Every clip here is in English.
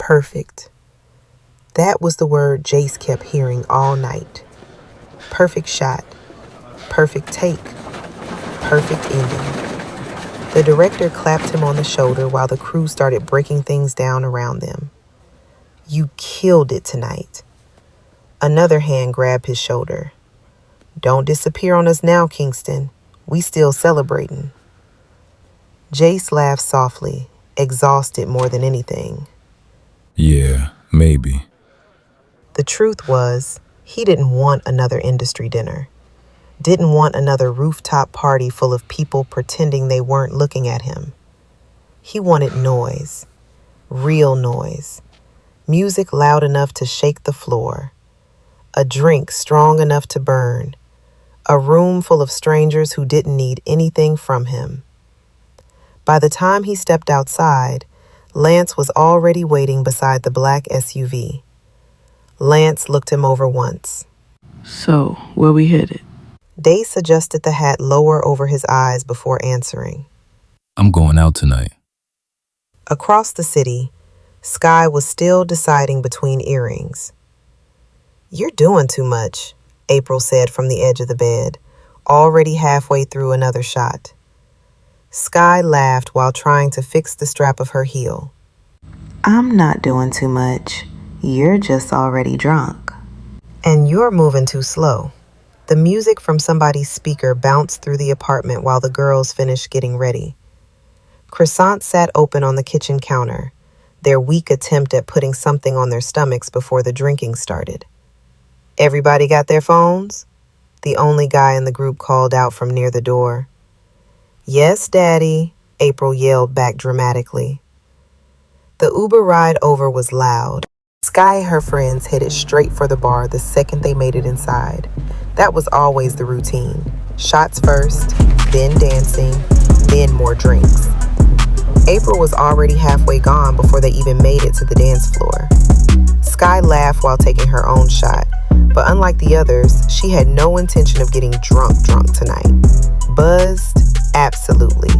Perfect. That was the word Jace kept hearing all night. Perfect shot. Perfect take. Perfect ending. The director clapped him on the shoulder while the crew started breaking things down around them. You killed it tonight. Another hand grabbed his shoulder. Don't disappear on us now, Kingston. We still celebrating. Jace laughed softly, exhausted more than anything. Yeah, maybe. The truth was, he didn't want another industry dinner. Didn't want another rooftop party full of people pretending they weren't looking at him. He wanted noise. Real noise. Music loud enough to shake the floor. A drink strong enough to burn. A room full of strangers who didn't need anything from him. By the time he stepped outside, Lance was already waiting beside the black SUV. Lance looked him over once. So, where we headed? Dace adjusted the hat lower over his eyes before answering. I'm going out tonight. Across the city, Skai was still deciding between earrings. You're doing too much, April said from the edge of the bed, already halfway through another shot. Skai laughed while trying to fix the strap of her heel. I'm not doing too much. You're just already drunk. And you're moving too slow. The music from somebody's speaker bounced through the apartment while the girls finished getting ready. Croissants sat open on the kitchen counter, their weak attempt at putting something on their stomachs before the drinking started. Everybody got their phones? The only guy in the group called out from near the door. Yes, Daddy, April yelled back dramatically. The Uber ride over was loud. Skai and her friends headed straight for the bar the second they made it inside. That was always the routine. Shots first, then dancing, then more drinks. April was already halfway gone before they even made it to the dance floor. Skai laughed while taking her own shot, but unlike the others, she had no intention of getting drunk tonight. Buzzed? Absolutely.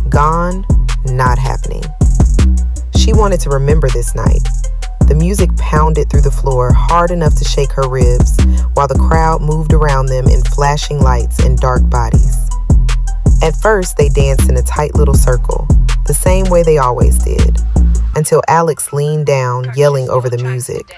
Gone? Not happening. She wanted to remember this night. The music pounded through the floor hard enough to shake her ribs, while the crowd moved around them in flashing lights and dark bodies. At first, they danced in a tight little circle, the same way they always did, until Alex leaned down, yelling over the music,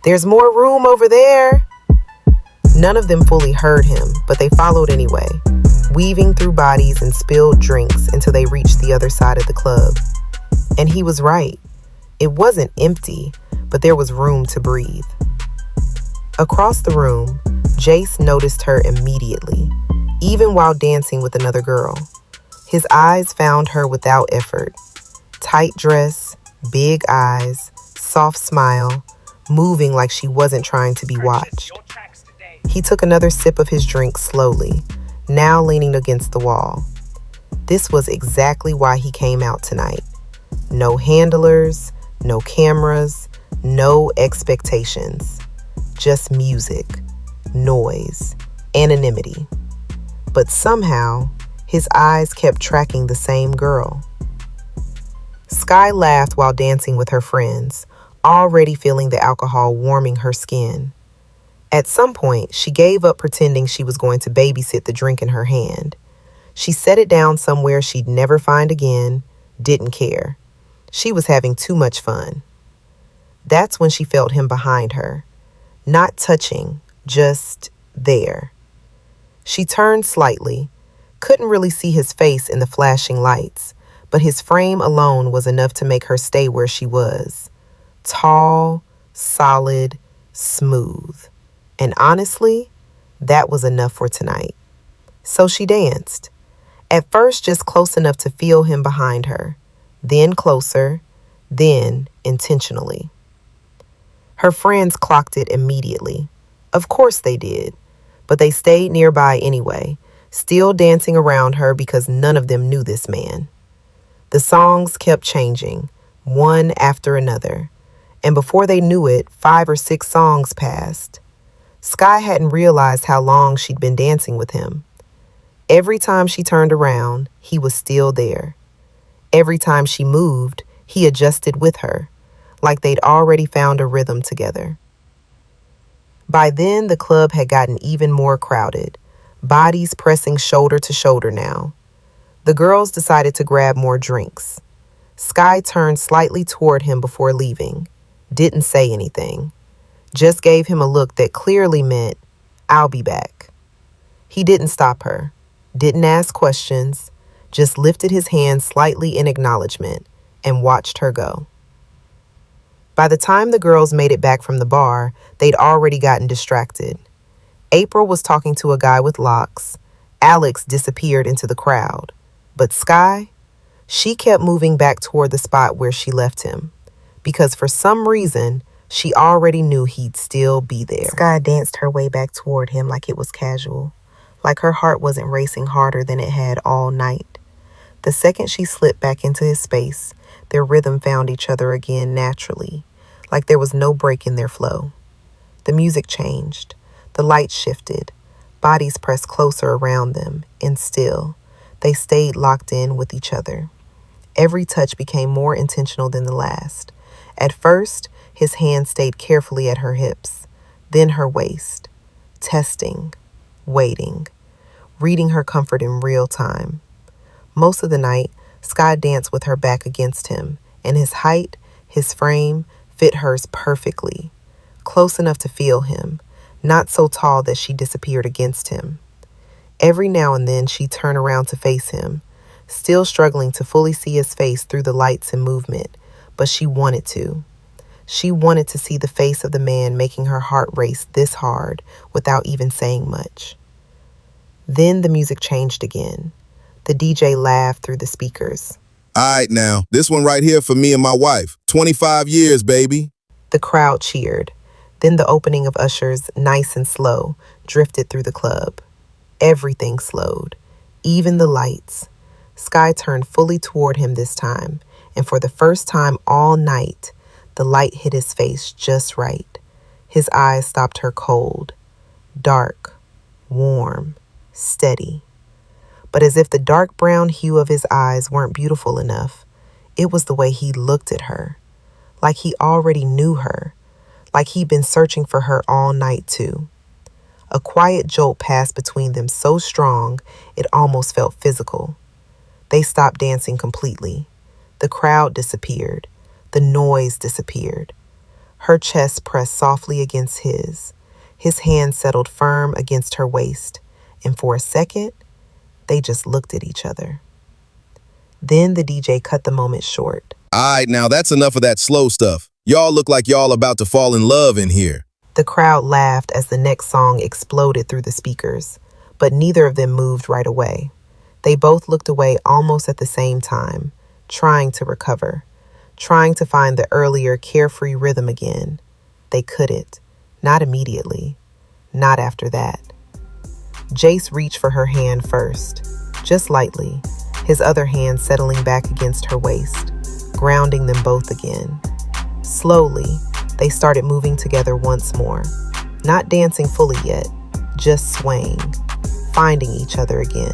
"There's more room over there!" None of them fully heard him, but they followed anyway, weaving through bodies and spilled drinks until they reached the other side of the club. And he was right. It wasn't empty, but there was room to breathe. Across the room, Jace noticed her immediately, even while dancing with another girl. His eyes found her without effort. Tight dress, big eyes, soft smile, moving like she wasn't trying to be watched. He took another sip of his drink slowly, now leaning against the wall. This was exactly why he came out tonight. No handlers, no cameras, no expectations. Just music, noise, anonymity. But somehow, his eyes kept tracking the same girl. Skai laughed while dancing with her friends, already feeling the alcohol warming her skin. At some point, she gave up pretending she was going to babysit the drink in her hand. She set it down somewhere she'd never find again, didn't care. She was having too much fun. That's when she felt him behind her. Not touching, just there. She turned slightly, couldn't really see his face in the flashing lights, but his frame alone was enough to make her stay where she was. Tall, solid, smooth. And honestly, that was enough for tonight. So she danced. At first, just close enough to feel him behind her. Then closer, then intentionally. Her friends clocked it immediately. Of course they did, but they stayed nearby anyway, still dancing around her because none of them knew this man. The songs kept changing, one after another, and before they knew it, 5 or 6 songs passed. Skai hadn't realized how long she'd been dancing with him. Every time she turned around, he was still there. Every time she moved, he adjusted with her, like they'd already found a rhythm together. By then, the club had gotten even more crowded, bodies pressing shoulder to shoulder now. The girls decided to grab more drinks. Skai turned slightly toward him before leaving, didn't say anything, just gave him a look that clearly meant, "I'll be back." He didn't stop her, didn't ask questions, just lifted his hand slightly in acknowledgement and watched her go. By the time the girls made it back from the bar, they'd already gotten distracted. April was talking to a guy with locks. Alex disappeared into the crowd. But Skai, she kept moving back toward the spot where she left him, because for some reason, she already knew he'd still be there. Skai danced her way back toward him like it was casual, like her heart wasn't racing harder than it had all night. The second she slipped back into his space, their rhythm found each other again naturally, like there was no break in their flow. The music changed. The lights shifted. Bodies pressed closer around them, and still, they stayed locked in with each other. Every touch became more intentional than the last. At first, his hand stayed carefully at her hips, then her waist, testing, waiting, reading her comfort in real time. Most of the night, Skai danced with her back against him, and his height, his frame, fit hers perfectly, close enough to feel him, not so tall that she disappeared against him. Every now and then she'd turn around to face him, still struggling to fully see his face through the lights and movement, but she wanted to. She wanted to see the face of the man making her heart race this hard without even saying much. Then the music changed again. The DJ laughed through the speakers. All right now, this one right here for me and my wife. 25 years, baby. The crowd cheered. Then the opening of Usher's Nice and Slow drifted through the club. Everything slowed, even the lights. Skai turned fully toward him this time, and for the first time all night, the light hit his face just right. His eyes stopped her cold, dark, warm, steady. But as if the dark brown hue of his eyes weren't beautiful enough, it was the way he looked at her, like he already knew her, like he'd been searching for her all night too. A quiet jolt passed between them so strong it almost felt physical. They stopped dancing completely. The crowd disappeared. The noise disappeared. Her chest pressed softly against his. His hand settled firm against her waist, and for a second, they just looked at each other. Then the DJ cut the moment short. All right, now that's enough of that slow stuff. Y'all look like y'all about to fall in love in here. The crowd laughed as the next song exploded through the speakers, but neither of them moved right away. They both looked away almost at the same time, trying to recover, trying to find the earlier carefree rhythm again. They couldn't. Not immediately. Not after that. Jace reached for her hand first, just lightly, his other hand settling back against her waist, grounding them both again. Slowly, they started moving together once more, not dancing fully yet, just swaying, finding each other again.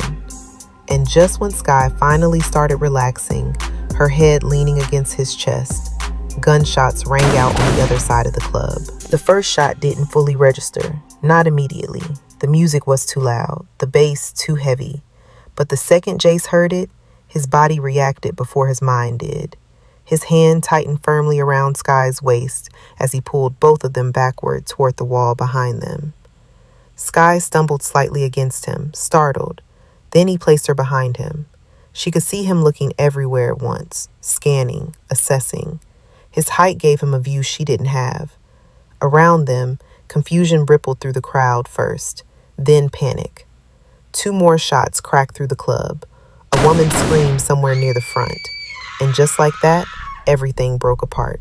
And just when Skai finally started relaxing, her head leaning against his chest, gunshots rang out on the other side of the club. The first shot didn't fully register, not immediately. The music was too loud, the bass too heavy. But the second Jace heard it, his body reacted before his mind did. His hand tightened firmly around Skai's waist as he pulled both of them backward toward the wall behind them. Skai stumbled slightly against him, startled. Then he placed her behind him. She could see him looking everywhere at once, scanning, assessing. His height gave him a view she didn't have. Around them, confusion rippled through the crowd first, then panic. 2 more shots cracked through the club. A woman screamed somewhere near the front. And just like that, everything broke apart.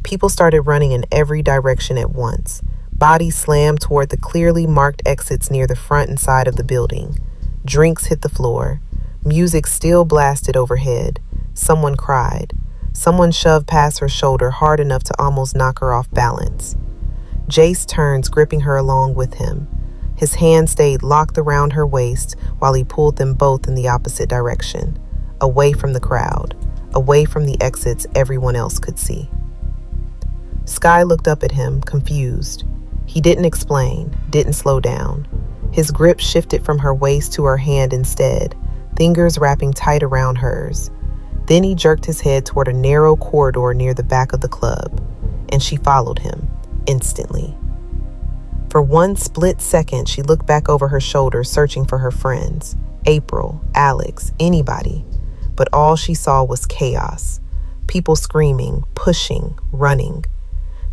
People started running in every direction at once. Bodies slammed toward the clearly marked exits near the front and side of the building. Drinks hit the floor. Music still blasted overhead. Someone cried. Someone shoved past her shoulder hard enough to almost knock her off balance. Jace turns, gripping her along with him. His hand stayed locked around her waist while he pulled them both in the opposite direction, away from the crowd, away from the exits everyone else could see. Sky looked up at him, confused. He didn't explain, didn't slow down. His grip shifted from her waist to her hand instead, fingers wrapping tight around hers. Then he jerked his head toward a narrow corridor near the back of the club, and she followed him, instantly. For one split second, she looked back over her shoulder, searching for her friends, April, Alex, anybody. But all she saw was chaos. People screaming, pushing, running.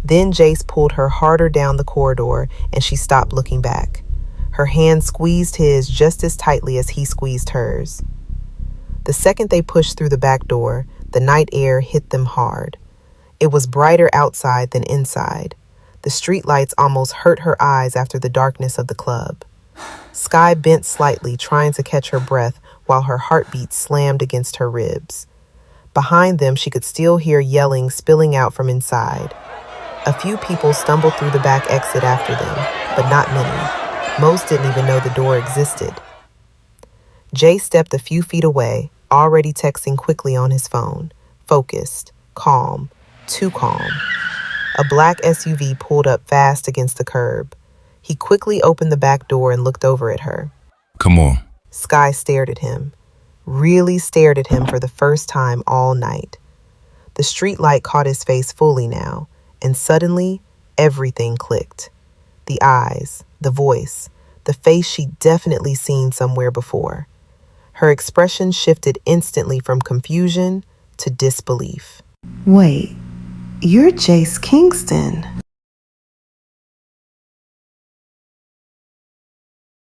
Then Jace pulled her harder down the corridor, and she stopped looking back. Her hand squeezed his just as tightly as he squeezed hers. The second they pushed through the back door, the night air hit them hard. It was brighter outside than inside. The streetlights almost hurt her eyes after the darkness of the club. Sky bent slightly, trying to catch her breath while her heartbeat slammed against her ribs. Behind them, she could still hear yelling spilling out from inside. A few people stumbled through the back exit after them, but not many. Most didn't even know the door existed. Jay stepped a few feet away, already texting quickly on his phone. Focused, calm, too calm. A black SUV pulled up fast against the curb. He quickly opened the back door and looked over at her. Come on. Sky stared at him, really stared at him for the first time all night. The streetlight caught his face fully now, and suddenly everything clicked. The eyes, the voice, the face she'd definitely seen somewhere before. Her expression shifted instantly from confusion to disbelief. Wait, you're Jace Kingston.